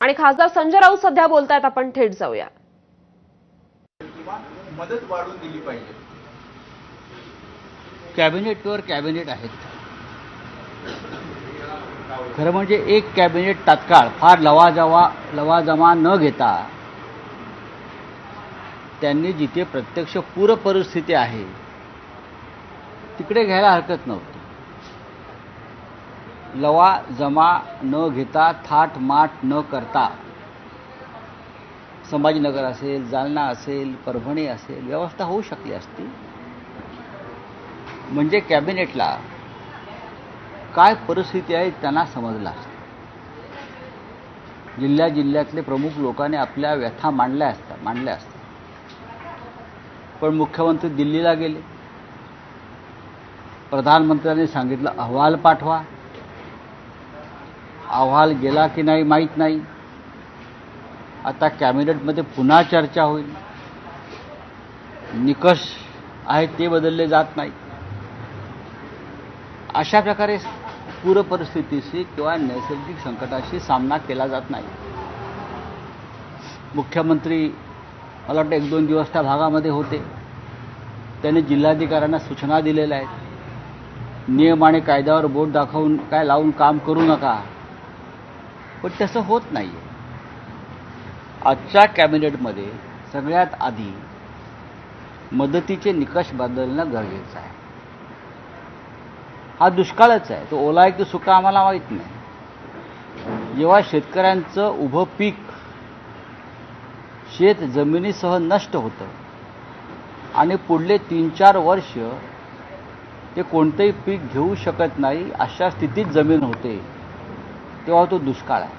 आणि खासदार संजय राऊत सध्या बोलतायत, आपण थेट जाऊया. मदत वाढवून दिली पाहिजे. कॅबिनेटवर कॅबिनेट आहेत. खरं म्हणजे एक कॅबिनेट तात्काळ फार लवाजमा न घेता त्यांनी जिथे प्रत्यक्ष पूर परिस्थिती आहे तिकडे घ्यायला हरकत नव्हती. लवाजमा न घेता थाट माट न करता संभाजीनगर असेल, जालना असेल, परभणी असेल व्यवस्था होऊ शकली असती. म्हणजे कॅबिनेटला काय परिस्थिती आहे त्यांना समजलं असतं. जिल्ह्यातले प्रमुख लोकांनी आपल्या व्यथा मांडल्या असतात. पण मुख्यमंत्री दिल्लीला गेले, प्रधानमंत्र्यांनी सांगितलं अहवाल पाठवा. अहवाल गेला की नाही माहीत नाही. आता कॅबिनेटमध्ये पुन्हा चर्चा होईल. निकष आहेत ते बदलले जात नाही. अशा प्रकारे पूर परिस्थितीशी किंवा नैसर्गिक संकटाशी सामना केला जात नाही. मुख्यमंत्री मला वाटतं 1-2 दिवस त्या भागामध्ये होते. त्यांनी जिल्हाधिकाऱ्यांना सूचना दिलेल्या आहेत. नियम आणि कायद्यावर बोट दाखवून काय लावून काम करू नका. पण तसं होत नाही आहे. आजच्या कॅबिनेटमध्ये सगळ्यात आधी मदतीचे निकष बदलणं गरजेचं आहे. हा दुष्काळच आहे. तो ओला आहे की सुका आम्हाला माहीत नाही. जेव्हा शेतकऱ्यांचं उभं पीक शेत जमिनीसह नष्ट होतं आणि पुढले 3-4 वर्ष ते कोणतेही पीक घेऊ शकत नाही अशा स्थितीत जमीन होते, तेव्हा तो दुष्काळ आहे.